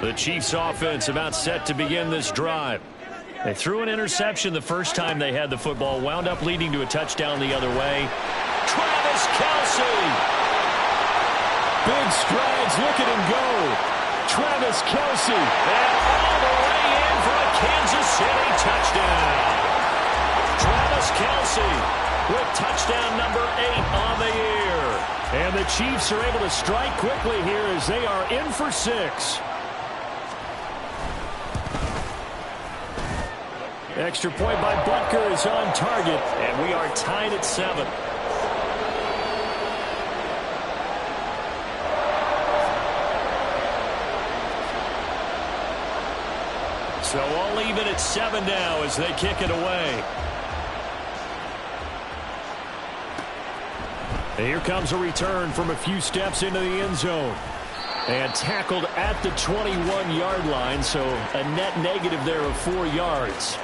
The Chiefs offense about set to begin this drive. They threw an interception the first time they had the football, wound up leading to a touchdown the other way. Travis Kelce. Big strides, look at him go. Travis Kelce. And all the way in for a Kansas City touchdown. Travis Kelce with touchdown number 8 on the year. And the Chiefs are able to strike quickly here as they are in for 6. Extra point by Butker is on target, and we are tied at 7. So all even at 7 now as they kick it away. And here comes a return from a few steps into the end zone. And tackled at the 21-yard line, so a net negative there of 4 yards.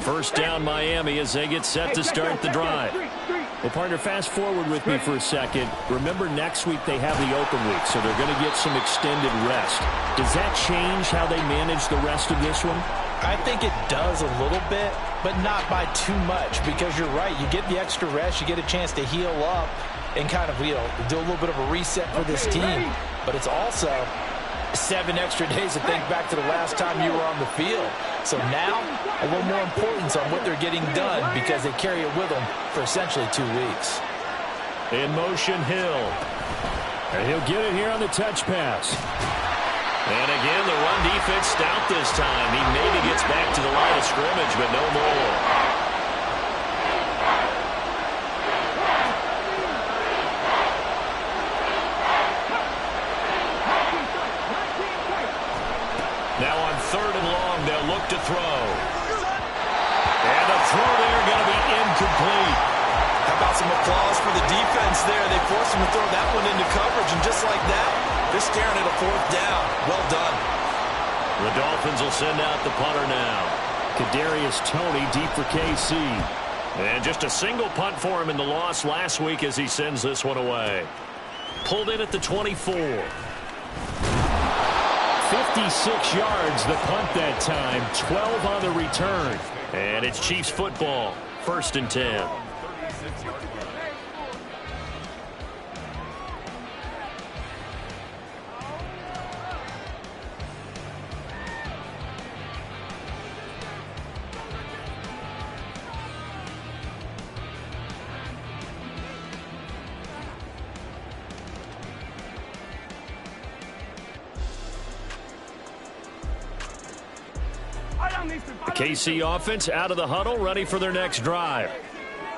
First down Miami as they get set to start the drive. Well, partner, fast forward with me for a second. Remember, next week they have the open week, so they're going to get some extended rest. Does that change how they manage the rest of this one? I think it does a little bit, but not by too much, because you're right. You get the extra rest, you get a chance to heal up and kind of, do a little bit of a reset for this team. But it's also 7 extra days to think back to the last time you were on the field. So now, a little more importance on what they're getting done because they carry it with them for essentially 2 weeks. In motion, Hill. And he'll get it here on the touch pass. And again, the run defense stout this time. He maybe gets back to the line of scrimmage, but no more. Now on 3rd and long, they'll look to throw. And the throw there going to be incomplete. How about some applause for the defense there? They forced him to throw that one into coverage, and just like that, they're staring at a 4th down. Well done. The Dolphins will send out the punter now. Kadarius Toney deep for KC. And just a single punt for him in the loss last week as he sends this one away. Pulled in at the 24. 56 yards the punt that time, 12 on the return. And it's Chiefs football, 1st and 10. The KC offense out of the huddle, ready for their next drive.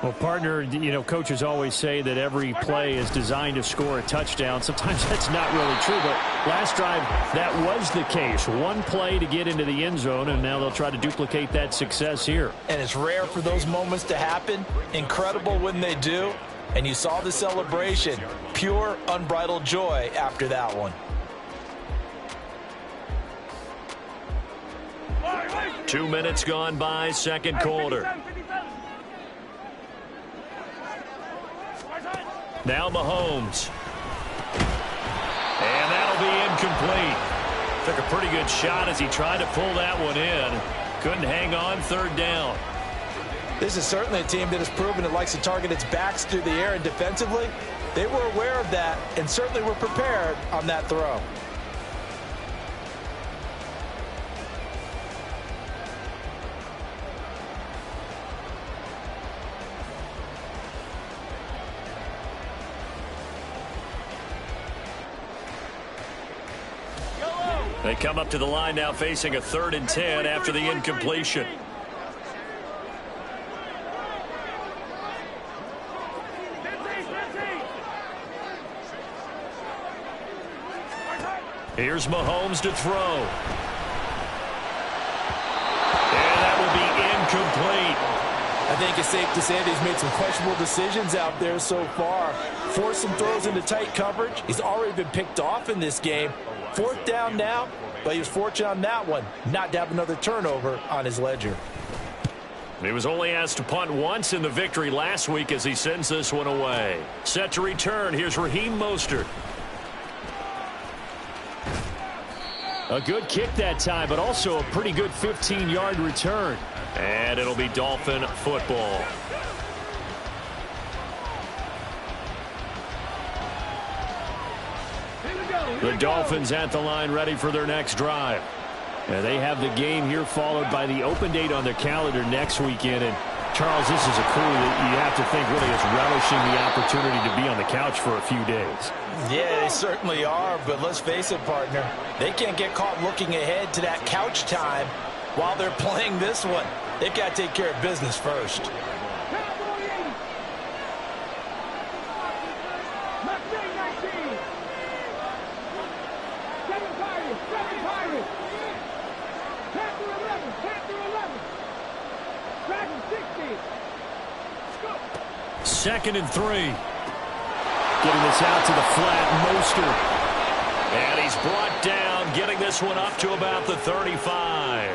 Well, partner, coaches always say that every play is designed to score a touchdown. Sometimes that's not really true, but last drive, that was the case. One play to get into the end zone, and now they'll try to duplicate that success here. And it's rare for those moments to happen. Incredible when they do. And you saw the celebration. Pure, unbridled joy after that one. 2 minutes gone by, 2nd quarter. Now Mahomes. And that'll be incomplete. Took a pretty good shot as he tried to pull that one in. Couldn't hang on, 3rd down. This is certainly a team that has proven it likes to target its backs through the air, and defensively, they were aware of that and certainly were prepared on that throw. They come up to the line now facing a 3rd and 10 after the incompletion. Here's Mahomes to throw. And that will be incomplete. I think it's safe to say that he's made some questionable decisions out there so far. force some throws into tight coverage. He's already been picked off in this game. 4th down now, but he was fortunate on that one not to have another turnover on his ledger. He was only asked to punt once in the victory last week as he sends this one away. Set to return, here's Raheem Mostert. A good kick that time, but also a pretty good 15-yard return. And it'll be Dolphin football. The Dolphins at the line ready for their next drive. And they have the game here followed by the open date on their calendar next weekend. And Charles, this is a crew that you have to think really is relishing the opportunity to be on the couch for a few days. Yeah, they certainly are, but let's face it, partner. They can't get caught looking ahead to that couch time while they're playing this one. They've got to take care of business first. Second and 3. Getting this out to the flat, Mostert. And he's brought down, getting this one up to about the 35.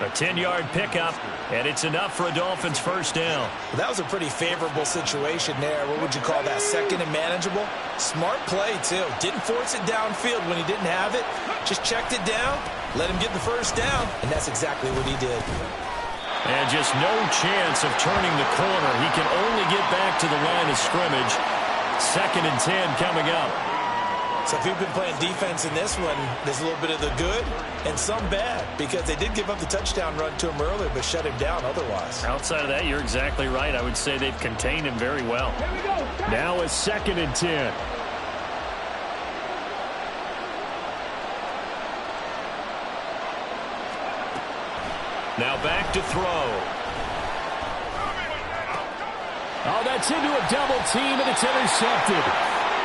A 10-yard pickup, and it's enough for a Dolphins first down. Well, that was a pretty favorable situation there. What would you call that? Second and manageable? Smart play, too. Didn't force it downfield when he didn't have it. Just checked it down, let him get the first down, and that's exactly what he did. And just no chance of turning the corner. He can only get back to the line of scrimmage. Second and 10 coming up. So if you've been playing defense in this one, there's a little bit of the good and some bad, because they did give up the touchdown run to him earlier but shut him down otherwise. Outside of that, you're exactly right. I would say they've contained him very well. Now a second and 10. Now back to throw. Oh, that's into a double team, and it's intercepted.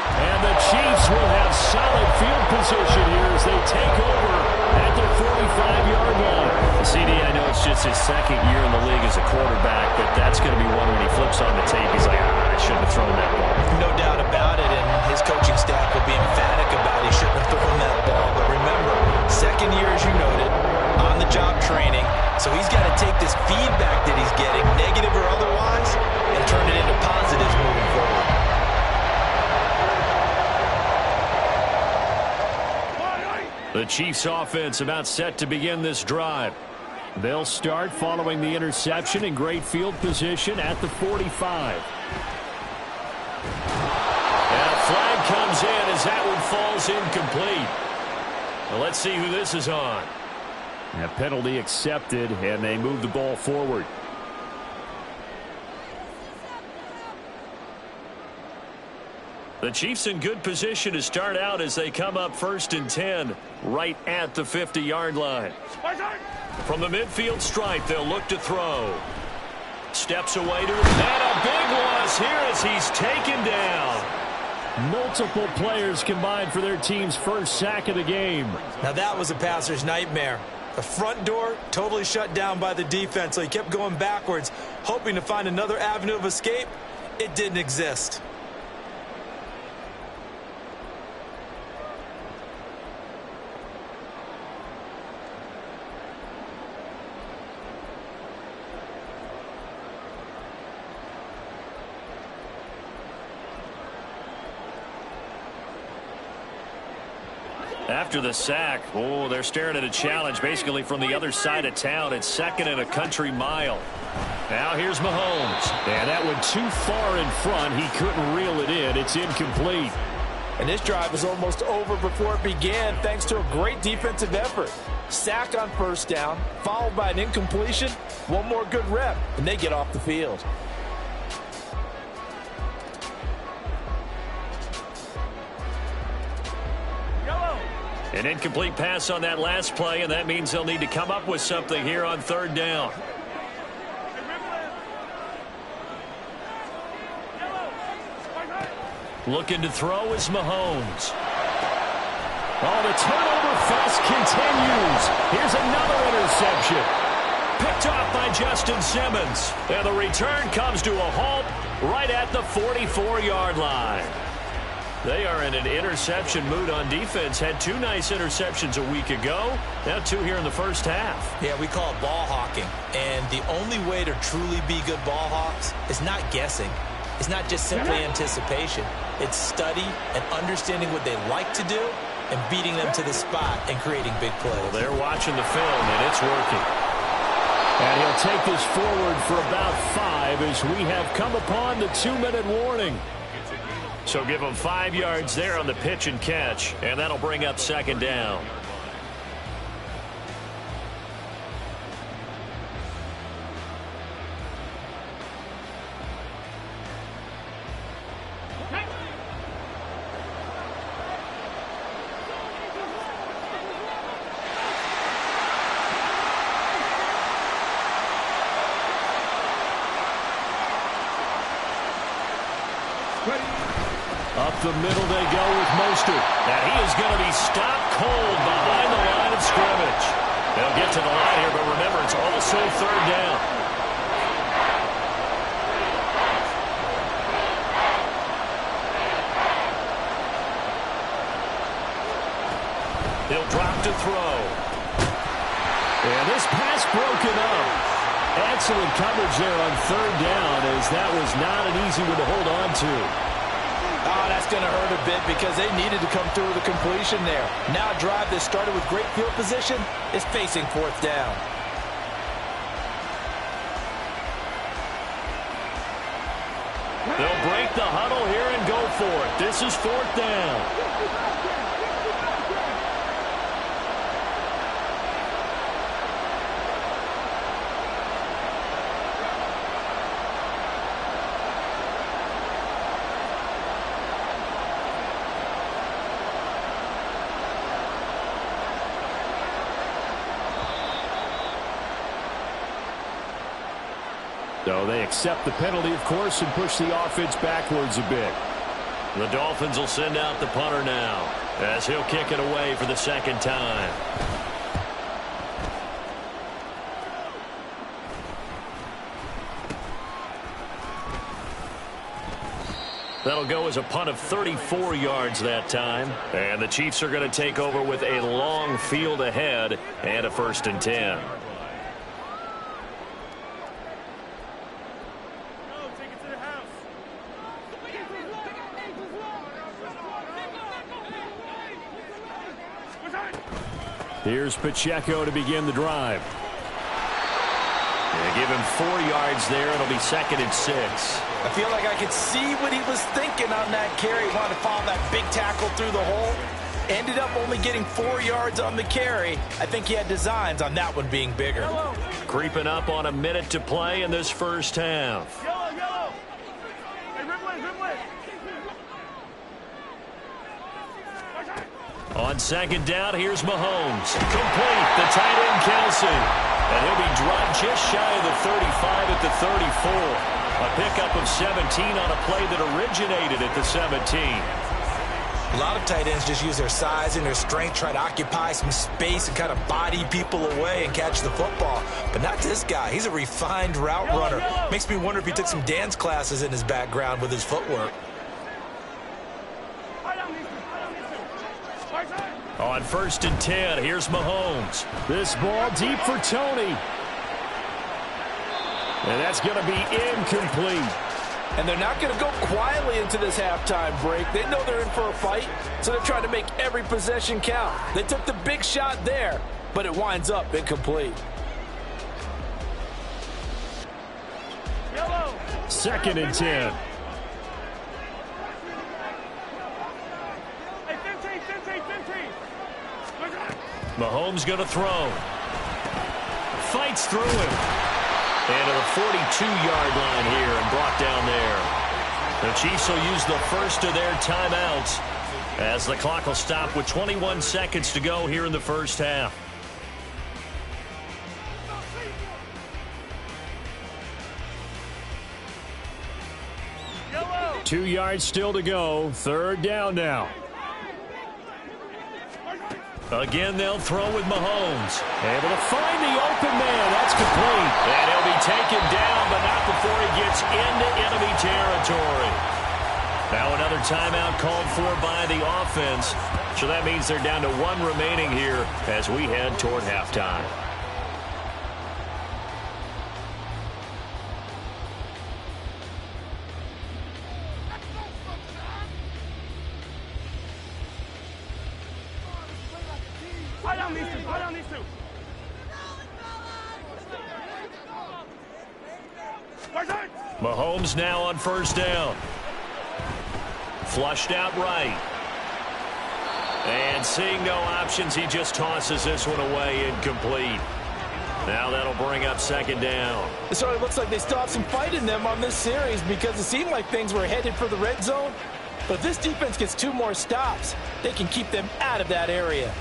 And the Chiefs will have solid field position here as they take over at their 45-yard line. CD, I know it's just his second year in the league as a quarterback, but that's going to be one when he flips on the tape. He's like, I shouldn't have thrown that ball. No doubt about it, and his coaching staff will be emphatic about it. He shouldn't have thrown that ball. But remember, second year, as you noted, on-the-job training. So he's got to take this feedback that he's getting, negative or otherwise, and turn it into positives moving forward. The Chiefs offense about set to begin this drive. They'll start following the interception in great field position at the 45. And a flag comes in as that one falls incomplete. Well, let's see who this is on. A penalty accepted, and they move the ball forward. The Chiefs in good position to start out as they come up first and 10 right at the 50-yard line. From the midfield stripe, they'll look to throw. Steps away to it, and a big loss here as he's taken down. Multiple players combined for their team's first sack of the game. Now that was a passer's nightmare. The front door totally shut down by the defense, so he kept going backwards, hoping to find another avenue of escape. It didn't exist. After the sack, oh, they're staring at a challenge basically from the other side of town. It's second and a country mile. Now here's Mahomes. And that went too far in front. He couldn't reel it in. It's incomplete. And this drive was almost over before it began thanks to a great defensive effort. Sack on first down, followed by an incompletion. One more good rep, and they get off the field. An incomplete pass on that last play, and that means they'll need to come up with something here on third down. Looking to throw is Mahomes. Oh, the turnover fest continues. Here's another interception. Picked off by Justin Simmons. And the return comes to a halt right at the 44-yard line. They are in an interception mood on defense. Had 2 nice interceptions a week ago. Now 2 here in the first half. Yeah, we call it ball hawking. And the only way to truly be good ball hawks is not guessing. It's not just simply anticipation. It's study and understanding what they like to do and beating them to the spot and creating big plays. Well, they're watching the film, and it's working. And he'll take this forward for about 5 as we have come upon the 2-minute warning. So give them 5 yards there on the pitch and catch, and that'll bring up 2nd down. Up the middle they go with Mostert. And he is going to be stopped cold behind the line of scrimmage. They'll get to the line here, but remember, it's also 3rd down. He'll drop to throw. And this pass broken up. Excellent coverage there on 3rd down, as that was not an easy one to hold on to. Oh, that's going to hurt a bit because they needed to come through with a completion there. Now a drive that started with great field position is facing 4th down. They'll break the huddle here and go for it. This is 4th down. So they accept the penalty, of course, and push the offense backwards a bit. The Dolphins will send out the punter now, as he'll kick it away for the 2nd time. That'll go as a punt of 34 yards that time. And the Chiefs are going to take over with a long field ahead and a 1st and 10. Here's Pacheco to begin the drive. They give him 4 yards there. It'll be 2nd and 6. I feel like I could see what he was thinking on that carry. He wanted to follow that big tackle through the hole. Ended up only getting 4 yards on the carry. I think he had designs on that one being bigger. Creeping up on a minute to play in this first half. Yellow. Hey, Ridley. On 2nd down, here's Mahomes. Complete, the tight end Kelsey. And he'll be dropped just shy of the 35 at the 34. A pickup of 17 on a play that originated at the 17. A lot of tight ends just use their size and their strength, try to occupy some space and kind of body people away and catch the football. But not this guy. He's a refined route runner. Makes me wonder if he took some dance classes in his background with his footwork. On 1st and 10, here's Mahomes. This ball deep for Tony. And that's going to be incomplete. And they're not going to go quietly into this halftime break. They know they're in for a fight, so they're trying to make every possession count. They took the big shot there, but it winds up incomplete. 2nd and 10. Mahomes going to throw. Fights through him. And to the 42-yard line here and brought down there. The Chiefs will use the first of their timeouts as the clock will stop with 21 seconds to go here in the first half. Yellow. 2 yards still to go. 3rd down now. Again, they'll throw with Mahomes. Able to find the open man. That's complete. And he'll be taken down, but not before he gets into enemy territory. Now another timeout called for by the offense. So that means they're down to 1 remaining here as we head toward halftime. Mahomes now on first down. Flushed out right. And seeing no options, he just tosses this one away incomplete. Now that'll bring up second down. It sort of looks like they still have some fight in them on this series because it seemed like things were headed for the red zone. But if this defense gets 2 more stops, they can keep them out of that area.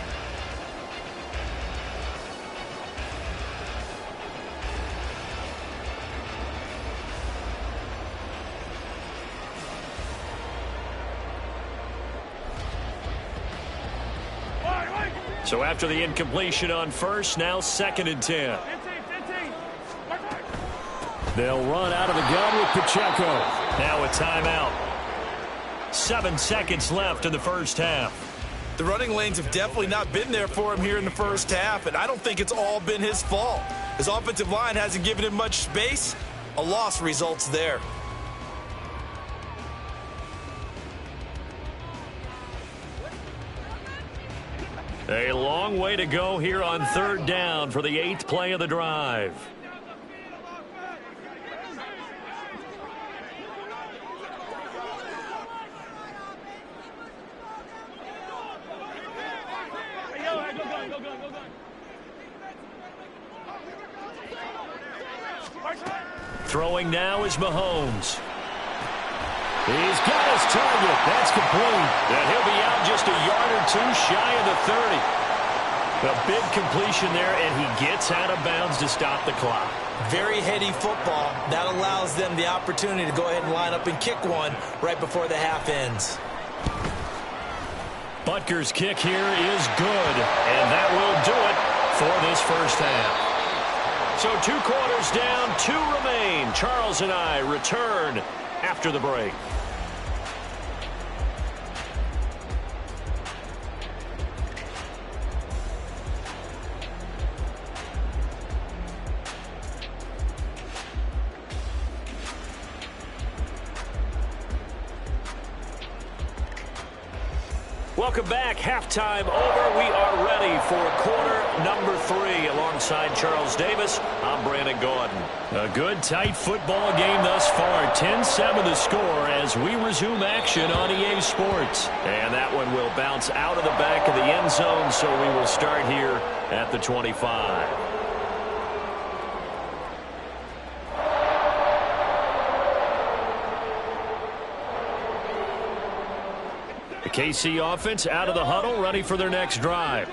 So after the incompletion on first, now 2nd and 10. They'll run out of the gun with Pacheco. Now a timeout. 7 seconds left in the first half. The running lanes have definitely not been there for him here in the first half, and I don't think it's all been his fault. His offensive line hasn't given him much space. A loss results there. A long way to go here on 3rd down for the 8th play of the drive. Throwing now is Mahomes. He's got his target. That's complete. And he'll be out just a yard or 2 shy of the 30. A big completion there, and he gets out of bounds to stop the clock. Very heady football. That allows them the opportunity to go ahead and line up and kick one right before the half ends. Butker's kick here is good, and that will do it for this first half. So 2 quarters down, 2 remain. Charles and I return after the break. Welcome back. Halftime over. We are ready for quarter number 3. Alongside Charles Davis, I'm Brandon Gordon. A good, tight football game thus far. 10-7 the score as we resume action on EA Sports. And that one will bounce out of the back of the end zone, so we will start here at the 25. The KC offense out of the huddle, ready for their next drive.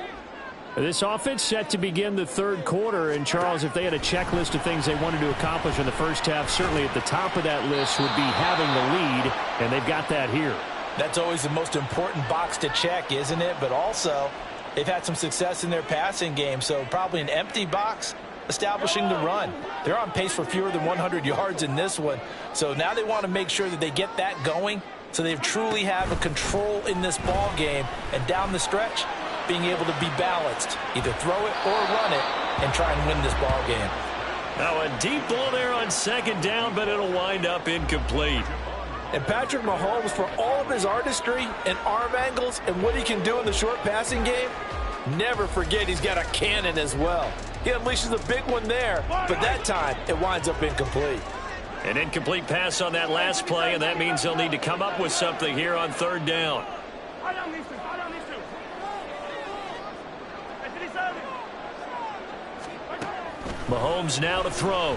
This offense set to begin the 3rd quarter. And, Charles, if they had a checklist of things they wanted to accomplish in the first half, certainly at the top of that list would be having the lead, and they've got that here. That's always the most important box to check, isn't it? But also, they've had some success in their passing game, so probably an empty box establishing the run. They're on pace for fewer than 100 yards in this one. So now they want to make sure that they get that going so they truly have a control in this ball game, and down the stretch, being able to be balanced, either throw it or run it, and try and win this ball game. Now a deep ball there on 2nd down, but it'll wind up incomplete. And Patrick Mahomes, for all of his artistry and arm angles and what he can do in the short passing game, never forget he's got a cannon as well. He unleashes a big one there, but that time it winds up incomplete. An incomplete pass on that last play, and that means they'll need to come up with something here on 3rd down. Mahomes now to throw.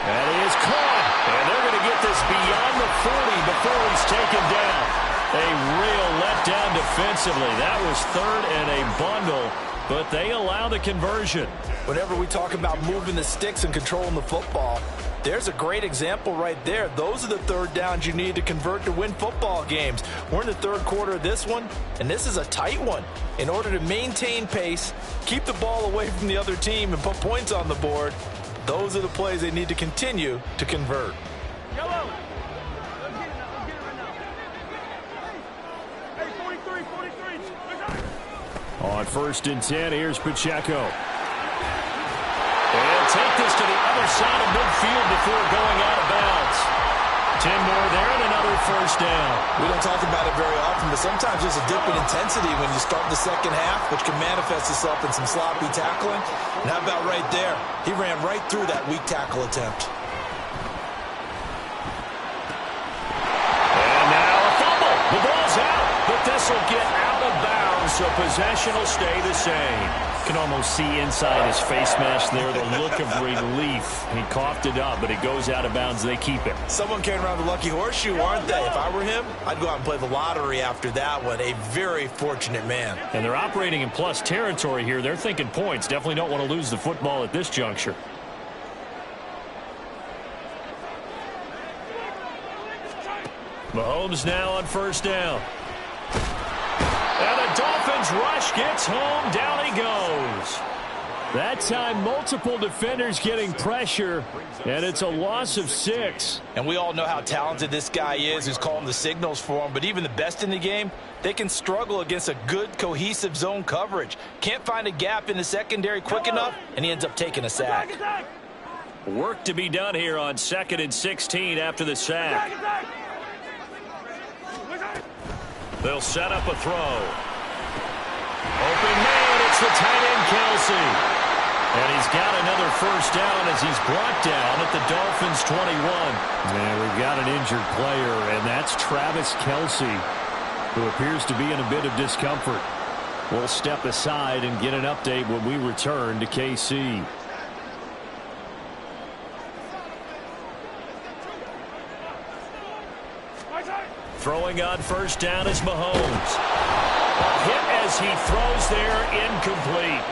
That is caught. And they're going to get this beyond the 40 before he's taken down. A real letdown defensively. That was 3rd and a bundle, but they allow the conversion. Whenever we talk about moving the sticks and controlling the football, there's a great example right there. Those are the 3rd downs you need to convert to win football games. We're in the 3rd quarter of this one, and this is a tight one. In order to maintain pace, keep the ball away from the other team, and put points on the board, those are the plays they need to continue to convert. Yellow. On 1st and 10, here's Pacheco. And take this to the other side of midfield before going out of bounds. 10 more there and another first down. We don't talk about it very often, but sometimes there's a dip in intensity when you start the second half, which can manifest itself in some sloppy tackling. And how about right there? He ran right through that weak tackle attempt. And now a fumble. The ball's out, but this will get out of bounds, so possession will stay the same. You can almost see inside his face mask there the look of relief. He coughed it up, but it goes out of bounds. They keep it. Someone came around the lucky horseshoe, aren't they? If I were him, I'd go out and play the lottery after that one. A very fortunate man. And they're operating in plus territory here. They're thinking points. Definitely don't want to lose the football at this juncture. Mahomes now on first down. And the Dolphins rush gets home. Down he goes. That time, multiple defenders getting pressure, and it's a loss of 6. And we all know how talented this guy is who's calling the signals for him, but even the best in the game, they can struggle against a good, cohesive zone coverage. Can't find a gap in the secondary quick enough, and he ends up taking a sack. Work to be done here on 2nd and 16 after the sack. They'll set up a throw. Open man, it's the tight end Kelce. And he's got another first down as he's brought down at the Dolphins' 21. And we've got an injured player, and that's Travis Kelce, who appears to be in a bit of discomfort. We'll step aside and get an update when we return to KC. Throwing on first down is Mahomes. Hit as he throws there, incomplete.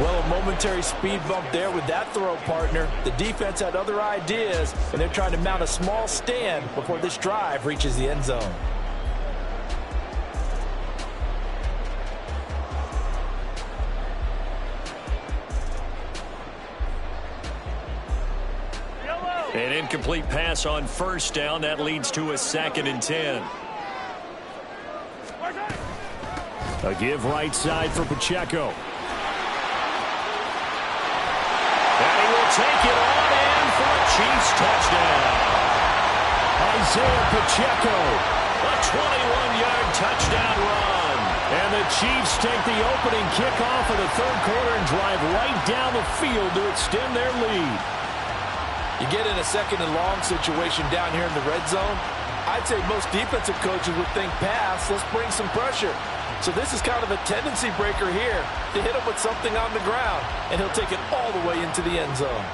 Well, a momentary speed bump there with that throw, partner. The defense had other ideas, and they're trying to mount a small stand before this drive reaches the end zone. An incomplete pass on first down. That leads to a 2nd and 10. A give right side for Pacheco. And he will take it on in for a Chiefs touchdown. Isaiah Pacheco, a 21-yard touchdown run. And the Chiefs take the opening kickoff of the third quarter and drive right down the field to extend their lead. You get in a 2nd and long situation down here in the red zone, I'd say most defensive coaches would think pass, let's bring some pressure. So this is kind of a tendency breaker here to hit him with something on the ground, and he'll take it all the way into the end zone.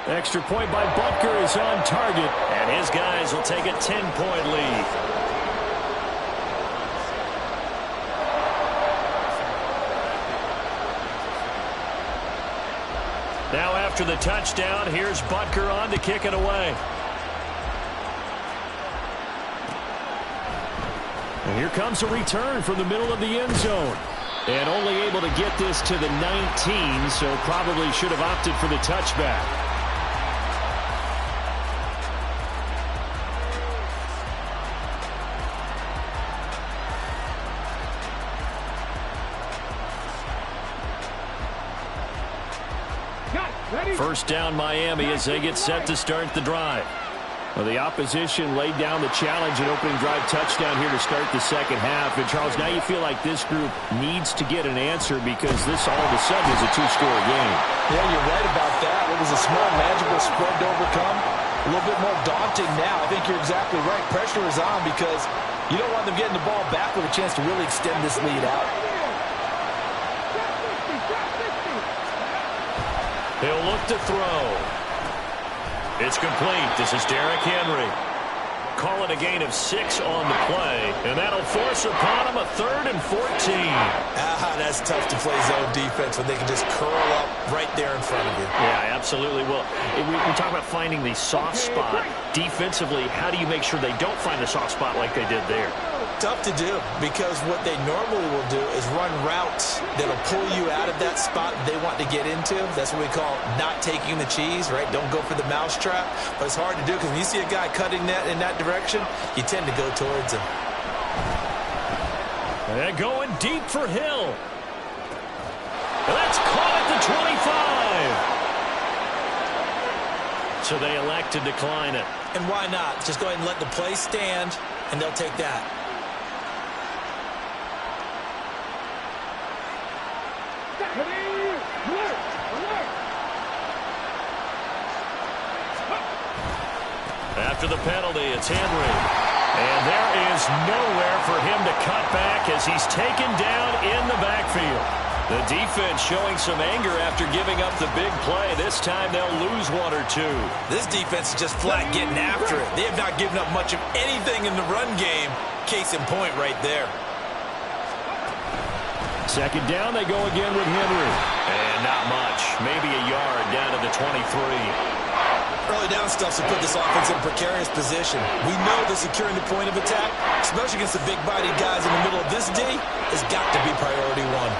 Extra point by Butker is on target, and his guys will take a 10-point lead. Now after the touchdown, here's Butker on to kick it away. And here comes a return from the middle of the end zone. And only able to get this to the 19, so probably should have opted for the touchback. First down Miami as they get set to start the drive. Well, the opposition laid down the challenge and opening drive touchdown here to start the second half. And, Charles, now you feel like this group needs to get an answer because this all of a sudden is a two-score game. Yeah, you're right about that. It was a small, manageable spread to overcome. A little bit more daunting now. I think you're exactly right. Pressure is on because you don't want them getting the ball back with a chance to really extend this lead out. He'll look to throw. It's complete. This is Derrick Henry. Call it a gain of 6 on the play, and that'll force upon him a 3rd and 14. That's tough to play zone defense when they can just curl up right there in front of you. Yeah, absolutely. Well, we talk about finding the soft spot defensively. How do you make sure they don't find the soft spot like they did there? Tough to do, because what they normally will do is run routes that'll pull you out of that spot they want to get into. That's what we call not taking the cheese, right? Don't go for the mousetrap. But it's hard to do because when you see a guy cutting that in that direction, you tend to go towards him. And going deep for Hill. That's caught at the 25. So they elect to decline it. And why not? Just go ahead and let the play stand, and they'll take that. After the penalty, it's Henry. And there is nowhere for him to cut back as he's taken down in the backfield. The defense showing some anger after giving up the big play. This time they'll lose one or two. This defense is just flat getting after it. They have not given up much of anything in the run game. Case in point right there. Second down, they go again with Henry. And not much. Maybe a yard down to the 23. Early down stuff to put this offense in a precarious position. We know that securing the point of attack, especially against the big-bodied guys in the middle of this D, has got to be priority one.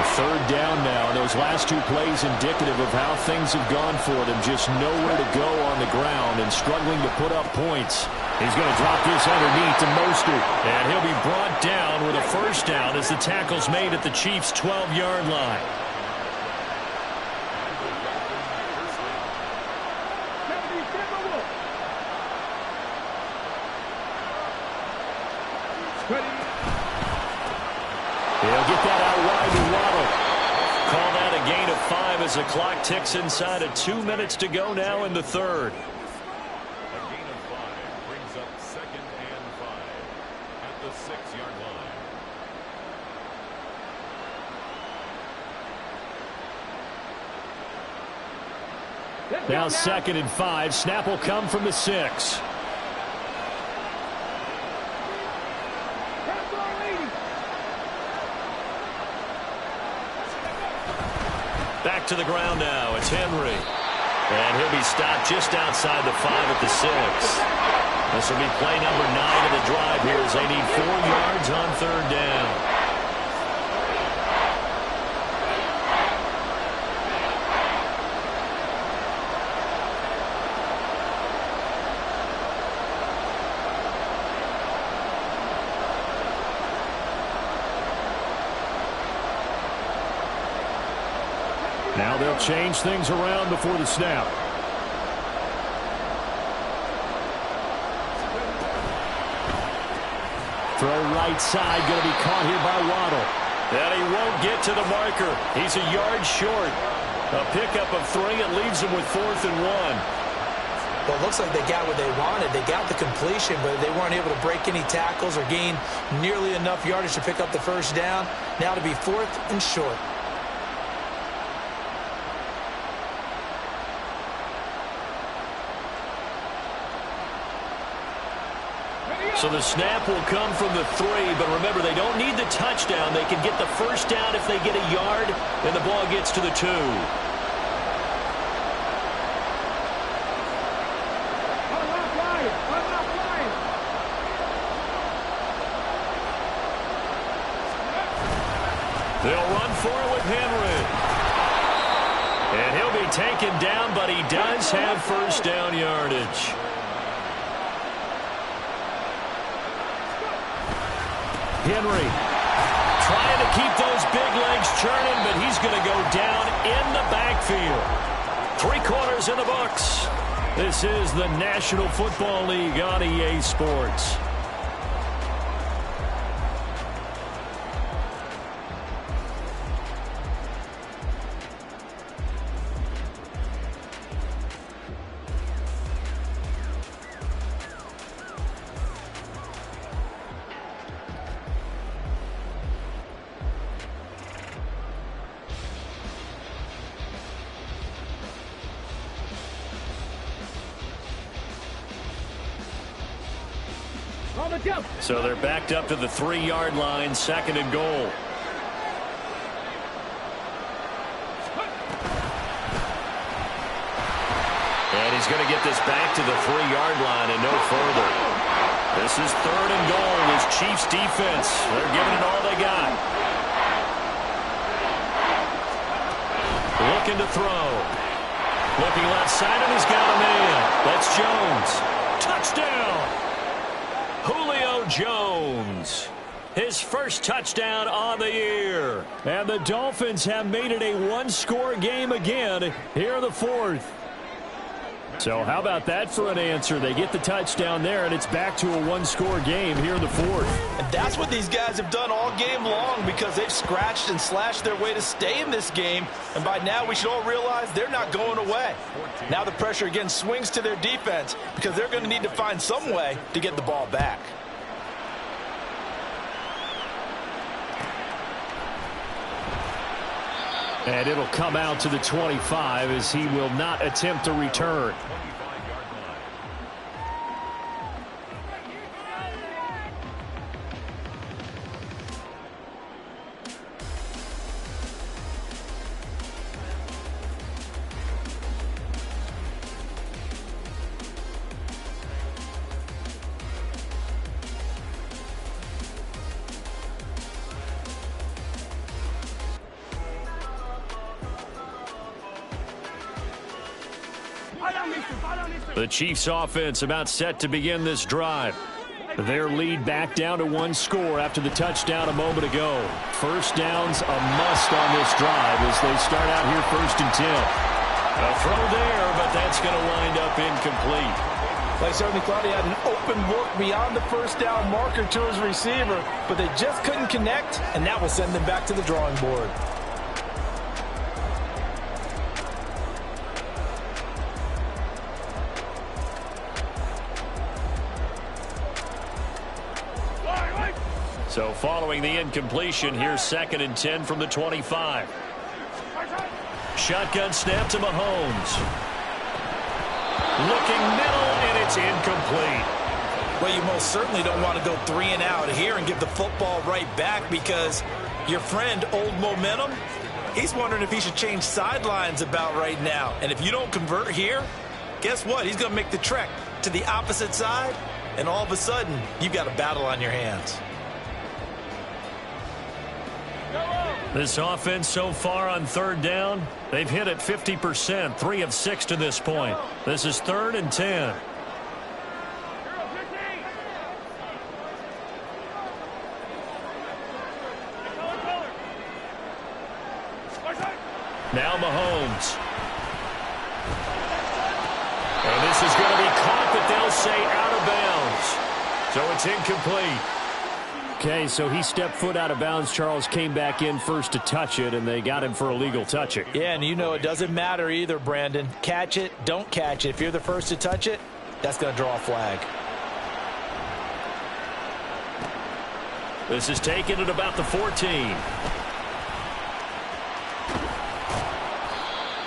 A third down now. Those last two plays indicative of how things have gone for them. Just nowhere to go on the ground and struggling to put up points. He's going to drop this underneath to Mostert. And he'll be brought down with a first down as the tackle's made at the Chiefs' 12-yard line. He'll get that out wide to Waddle. Call that a gain of 5 as the clock ticks inside of 2 minutes to go now in the third. A gain of 5 brings up 2nd and 5 at the 6-yard line. Now 2nd and 5. Snap will come from the 6. Back to the ground now. It's Henry. And he'll be stopped just outside the 5 at the 6. This will be play number 9 of the drive here as they need 4 yards on third down. Now they'll change things around before the snap. Throw right side, going to be caught here by Waddle. And he won't get to the marker. He's a yard short. A pickup of 3. It leaves him with 4th and 1. Well, it looks like they got what they wanted. They got the completion, but they weren't able to break any tackles or gain nearly enough yardage to pick up the first down. Now to be 4th and short. So the snap will come from the 3, but remember, they don't need the touchdown. They can get the first down if they get a yard, and the ball gets to the 2. They'll run for it with Henry. And he'll be taken down, but he does have first down yardage. Henry trying to keep those big legs churning, but he's going to go down in the backfield. 3 quarters in the books. This is the National Football League on EA Sports. So they're backed up to the 3-yard line, 2nd and goal. And he's going to get this back to the 3-yard line and no further. This is 3rd and goal. This Chiefs defense, they're giving it all they got. Looking to throw. Looking left side, and he's got a man. That's Jones. Touchdown! Julio Jones. His first touchdown on the year. And the Dolphins have made it a one-score game again here in the 4th. So how about that for an answer? They get the touchdown there, and it's back to a one-score game here in the 4th. And that's what these guys have done all game long because they've scratched and slashed their way to stay in this game. And by now, we should all realize they're not going away. Now the pressure again swings to their defense because they're going to need to find some way to get the ball back. And it'll come out to the 25 as he will not attempt a return. The Chiefs offense about set to begin this drive. Their lead back down to 1 score after the touchdown a moment ago. First down's a must on this drive as they start out here 1st and 10. A throw there, but that's going to wind up incomplete. They certainly thought he had an open look beyond the first down marker to his receiver, but they just couldn't connect, and that will send them back to the drawing board. So following the incompletion, here's 2nd and 10 from the 25. Shotgun snap to Mahomes. Looking middle, and it's incomplete. Well, you most certainly don't want to go 3 and out here and give the football right back because your friend, Old Momentum, he's wondering if he should change sidelines about right now. And if you don't convert here, guess what? He's going to make the trek to the opposite side, and all of a sudden, you've got a battle on your hands. This offense so far on 3rd down, they've hit it 50%, 3 of 6 to this point. This is 3rd and 10. Now Mahomes. And this is going to be caught, but they'll say out of bounds. So it's incomplete. Okay, so he stepped foot out of bounds. Charles came back in first to touch it, and they got him for illegal touching. Yeah, and you know it doesn't matter either, Brandon. Catch it, don't catch it. If you're the first to touch it, that's going to draw a flag. This is taken at about the 14.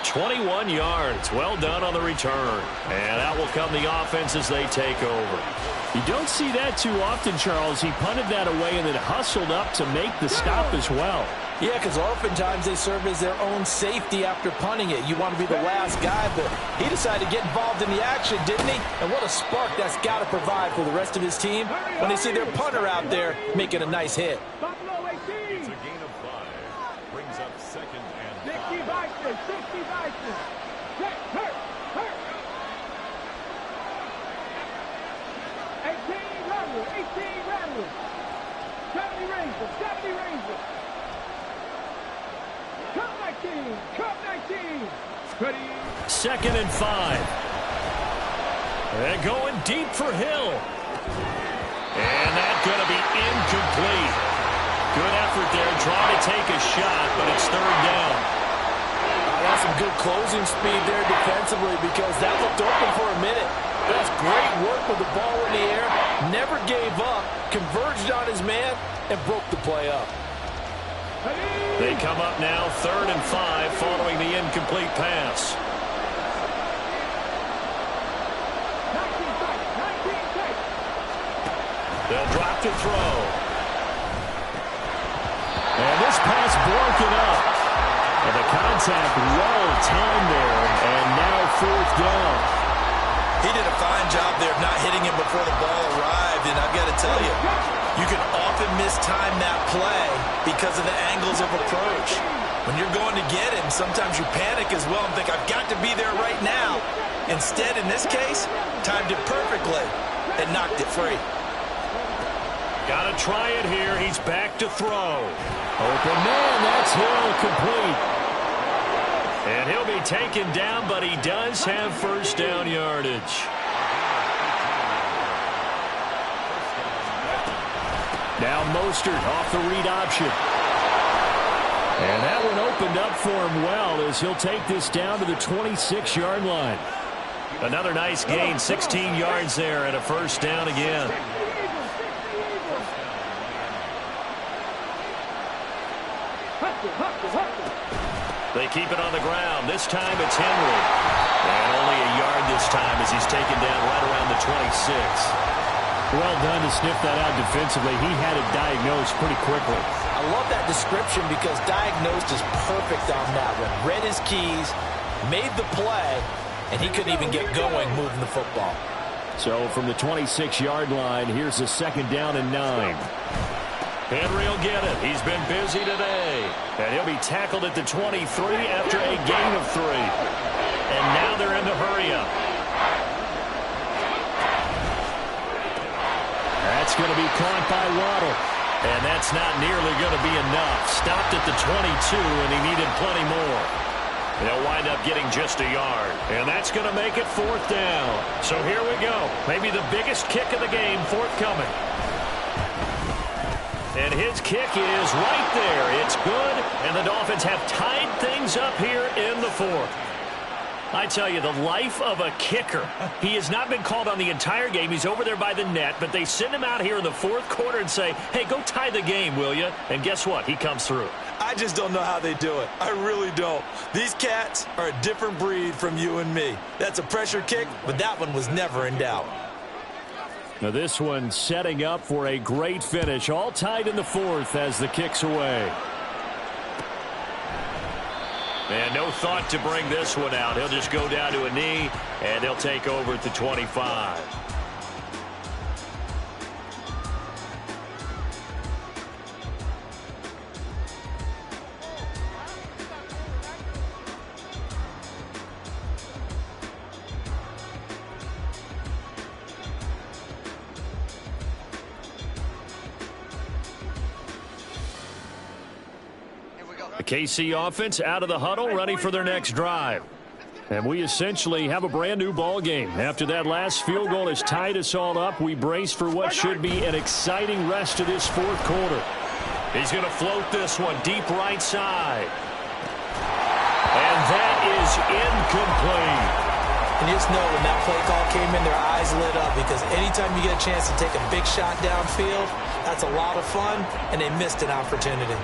21 yards. Well done on the return. And out will come the offense as they take over. You don't see that too often, Charles. He punted that away and then hustled up to make the stop as well. Yeah, because oftentimes they serve as their own safety after punting it. You want to be the last guy, but he decided to get involved in the action, didn't he? And what a spark that's got to provide for the rest of his team when they see their punter out there making a nice hit. It's a gain of 5. Brings up 2nd and 5. Second and 5. They're going deep for Hill. And that's going to be incomplete. Good effort there trying to take a shot, but it's 3rd down. That's some good closing speed there defensively because that looked open for a minute. That's great work with the ball in the air. Never gave up, converged on his man, and broke the play up. They come up now 3rd and 5 following the incomplete pass. They'll drop to throw. And this pass broken up. And the contact well timed there. And now 4th down. He did a fine job there of not hitting him before the ball arrived. And I often mistime that play because of the angles of approach. When you're going to get him, sometimes you panic as well and think, I've got to be there right now. Instead, in this case, timed it perfectly and knocked it free. Got to try it here. He's back to throw. Open man, that's Hill, complete. And he'll be taken down, but he does have first down yardage. Now Mostert off the read option. And that one opened up for him well as he'll take this down to the 26-yard line. Another nice gain, 16 yards there and a first down again. They keep it on the ground. This time it's Henry. And only a yard this time as he's taken down right around the 26. Well done to sniff that out defensively. He had it diagnosed pretty quickly. I love that description because diagnosed is perfect on that one. Read his keys, made the play, and he couldn't even get going moving the football. So from the 26-yard line, here's a second down and 9. Henry will get it. He's been busy today. And he'll be tackled at the 23 after a gain of 3. And now they're in the hurry-up. That's going to be caught by Waddle. And that's not nearly going to be enough. Stopped at the 22, and he needed plenty more. They'll wind up getting just a yard. And that's going to make it 4th down. So here we go. Maybe the biggest kick of the game forthcoming. And his kick is right there. It's good, and the Dolphins have tied things up here in the 4th. I tell you, the life of a kicker. He has not been called on the entire game. He's over there by the net, but they send him out here in the 4th quarter and say, hey, go tie the game, will you? And guess what? He comes through. I just don't know how they do it. I really don't. These cats are a different breed from you and me. That's a pressure kick, but that one was never in doubt. Now this one setting up for a great finish. All tied in the 4th as the kick's away. And no thought to bring this one out. He'll just go down to a knee, and they'll take over at the 25. The KC offense out of the huddle, ready for their next drive. And we essentially have a brand new ball game. After that last field goal has tied us all up, we brace for what should be an exciting rest of this 4th quarter. He's going to float this one deep right side. And that is incomplete. And you just know when that play call came in, their eyes lit up because anytime you get a chance to take a big shot downfield, that's a lot of fun, and they missed an opportunity.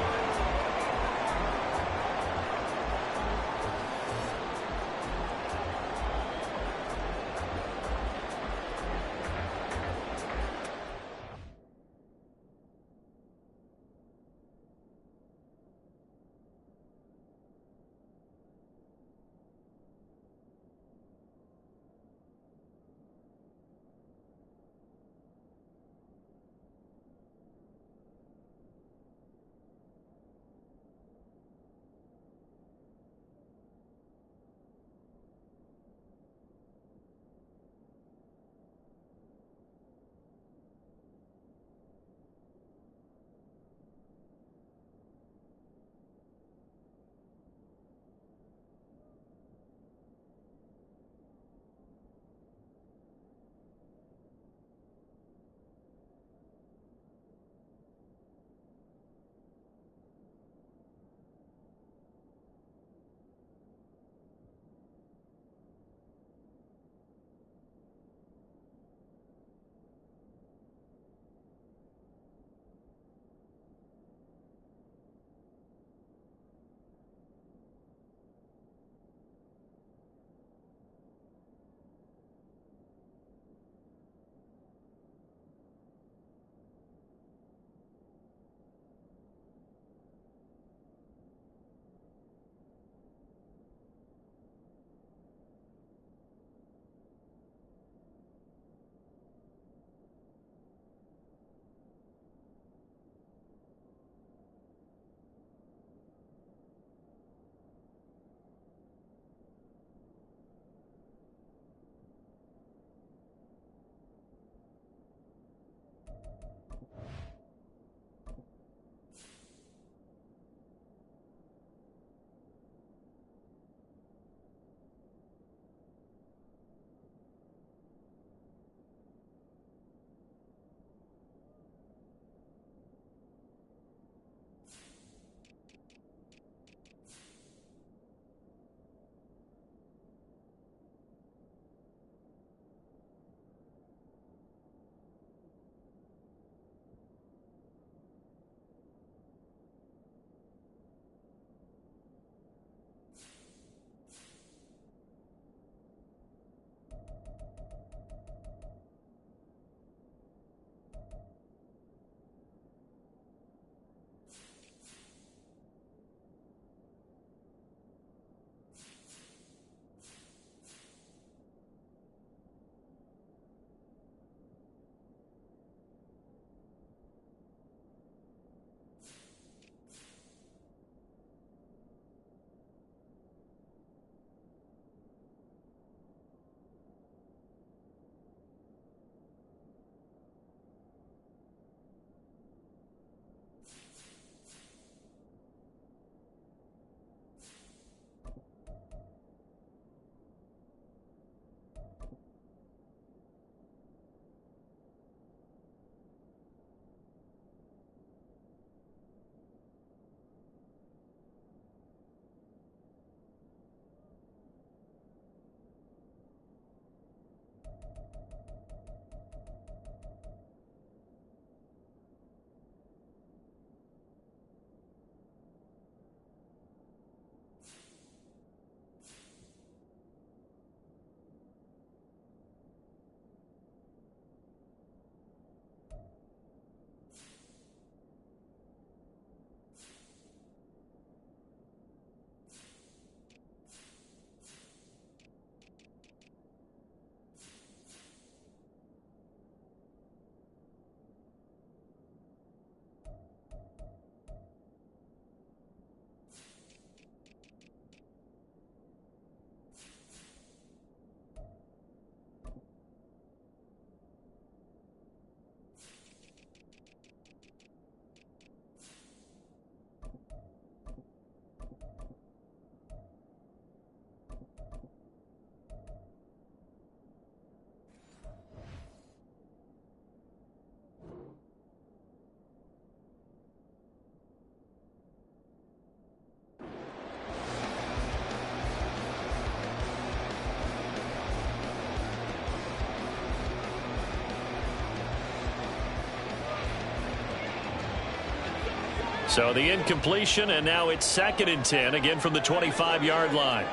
So the incompletion, and now it's 2nd and 10, again from the 25-yard line.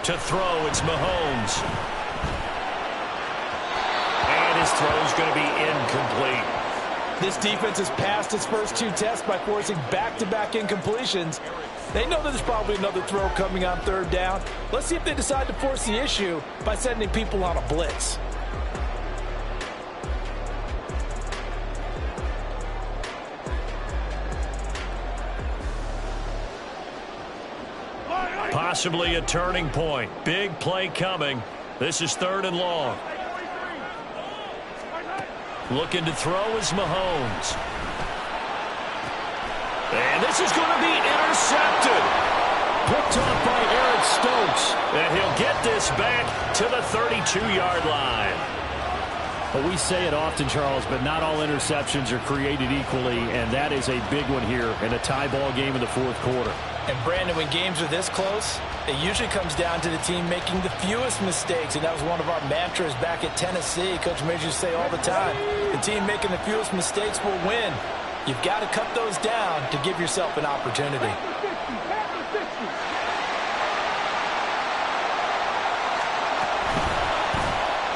To throw, it's Mahomes. And his throw is going to be incomplete. This defense has passed its first 2 tests by forcing back-to-back incompletions. They know that there's probably another throw coming on 3rd down. Let's see if they decide to force the issue by sending people on a blitz. Possibly a turning point. Big play coming. This is 3rd and long. Looking to throw is Mahomes. And this is going to be intercepted. Picked off by Eric Stokes. And he'll get this back to the 32-yard line. Well, we say it often, Charles, but not all interceptions are created equally, and that is a big one here in a tie ball game in the 4th quarter. And, Brandon, when games are this close, it usually comes down to the team making the fewest mistakes, and that was one of our mantras back at Tennessee. Coach Majors used to say all the time, the team making the fewest mistakes will win. You've got to cut those down to give yourself an opportunity.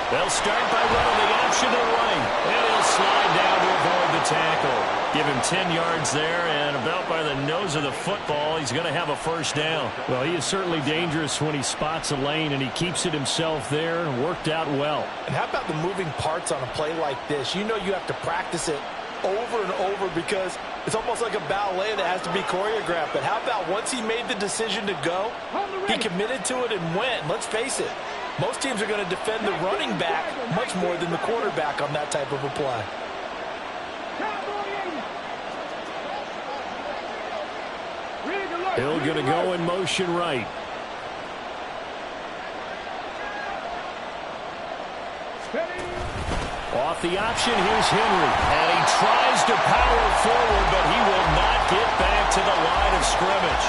They'll start by running the option to the right. And he'll slide down to avoid the tackle. Give him 10 yards there, and about by the nose of the football, he's going to have a 1st down. Well, he is certainly dangerous when he spots a lane, and he keeps it himself there. Worked out well. And how about the moving parts on a play like this? You know you have to practice it over and over because it's almost like a ballet that has to be choreographed. But how about once he made the decision to go, he committed to it and went. Let's face it, most teams are going to defend the running back much more than the quarterback on that type of a play. Hill going to go in motion right. Off the option, here's Henry. And he tries to power forward, but he will not get back to the line of scrimmage.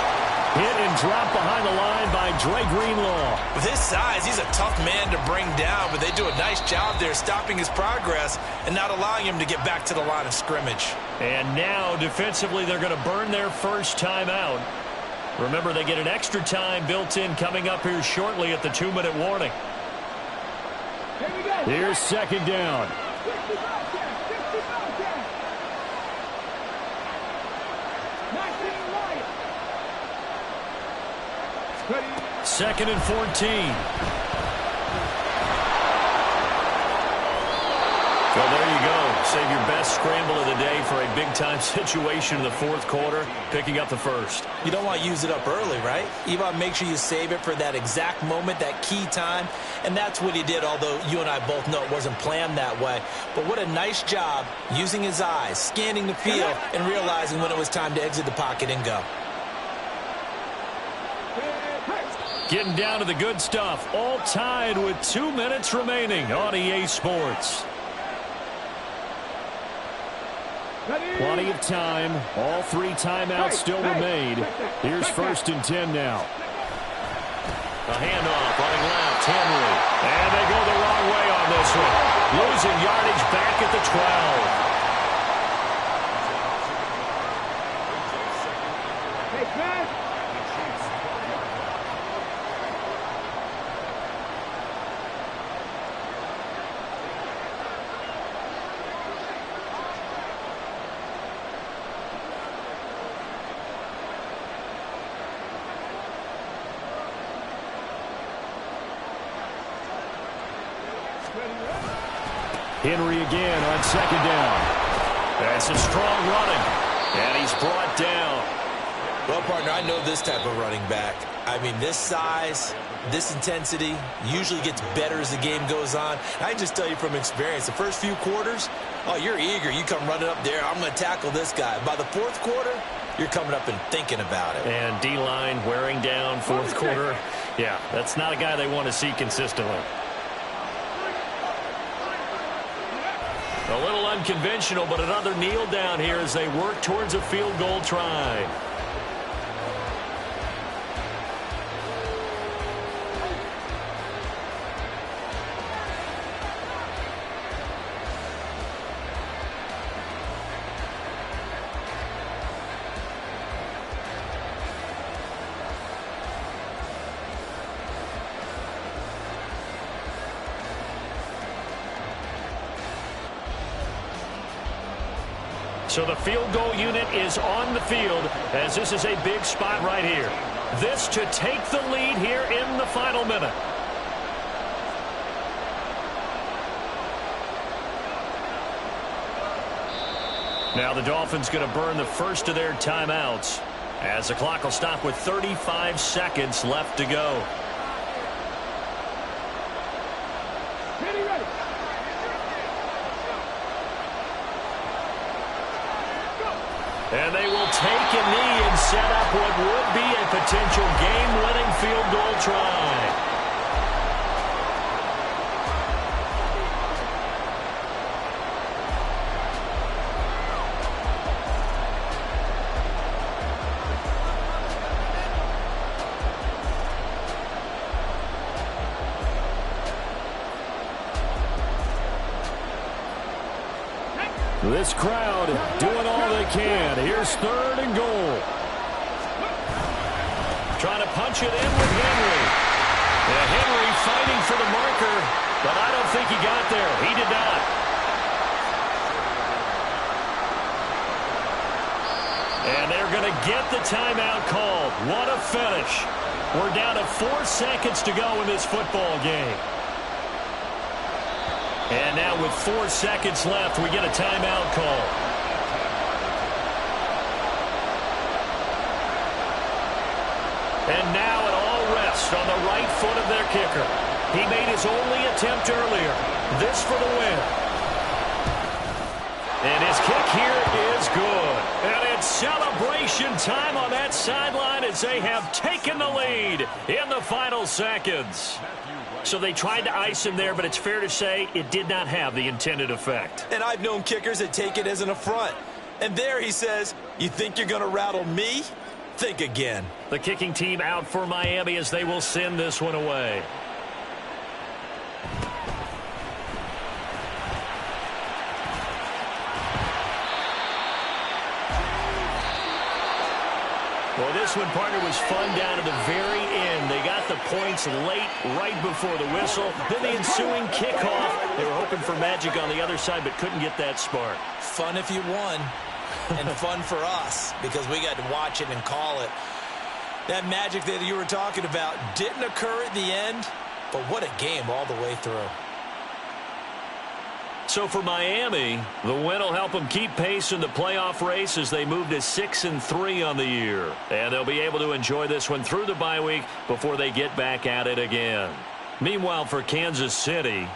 Hit and drop behind the line by Dre Greenlaw. With his size, he's a tough man to bring down, but they do a nice job there stopping his progress and not allowing him to get back to the line of scrimmage. And now, defensively, they're going to burn their first timeout. Remember, they get an extra time built in coming up here shortly at the 2-minute warning. Here's 2nd down. Second and 14. So there you go. Save your best scramble of the day for a big-time situation in the 4th quarter, picking up the 1st. You don't want to use it up early, right? You want to make sure you save it for that exact moment, that key time. And that's what he did, although you and I both know it wasn't planned that way. But what a nice job using his eyes, scanning the field, and realizing when it was time to exit the pocket and go. Getting down to the good stuff. All tied with 2 minutes remaining on EA Sports. Plenty of time. All 3 timeouts still remain. Here's 1st and 10 now. A handoff running left. Henry. And they go the wrong way on this one. Losing yardage back at the 12. Henry again on 2nd down. That's a strong running. And he's brought down. Well, partner, I know this type of running back. I mean, this size, this intensity usually gets better as the game goes on. I just tell you from experience, the first few quarters, oh, you're eager. You come running up there, I'm going to tackle this guy. By the 4th quarter, you're coming up and thinking about it. And D-line wearing down 4th quarter. Yeah, that's not a guy they want to see consistently. A little unconventional, but another kneel down here as they work towards a field goal try. So the field goal unit is on the field as this is a big spot right here. This to take the lead here in the final minute. Now the Dolphins going to burn the first of their timeouts as the clock will stop with 35 seconds left to go. And they will take a knee and set up what would be a potential game-winning field goal try. This crowd doing all they can. Here's 3rd and goal. Trying to punch it in with Henry. Yeah, Henry fighting for the marker, but I don't think he got there. He did not. And they're going to get the timeout called. What a finish. We're down to 4 seconds to go in this football game. And now with 4 seconds left, we get a timeout call. And now it all rests on the right foot of their kicker. He made his only attempt earlier. This for the win. And his kick here is good. And it's celebration time on that sideline as they have taken the lead in the final seconds. So they tried to ice him there, but it's fair to say it did not have the intended effect. And I've known kickers that take it as an affront. And there he says, you think you're going to rattle me? Think again. The kicking team out for Miami as they will send this one away. Well, this one, partner, was fun down to the very end. They got the points late, right before the whistle. Then the ensuing kickoff. They were hoping for magic on the other side, but couldn't get that spark. Fun if you won, and fun for us, because we got to watch it and call it. That magic that you were talking about didn't occur at the end, but what a game all the way through. So for Miami, the win will help them keep pace in the playoff race as they move to 6-3 on the year. And they'll be able to enjoy this one through the bye week before they get back at it again. Meanwhile, for Kansas City,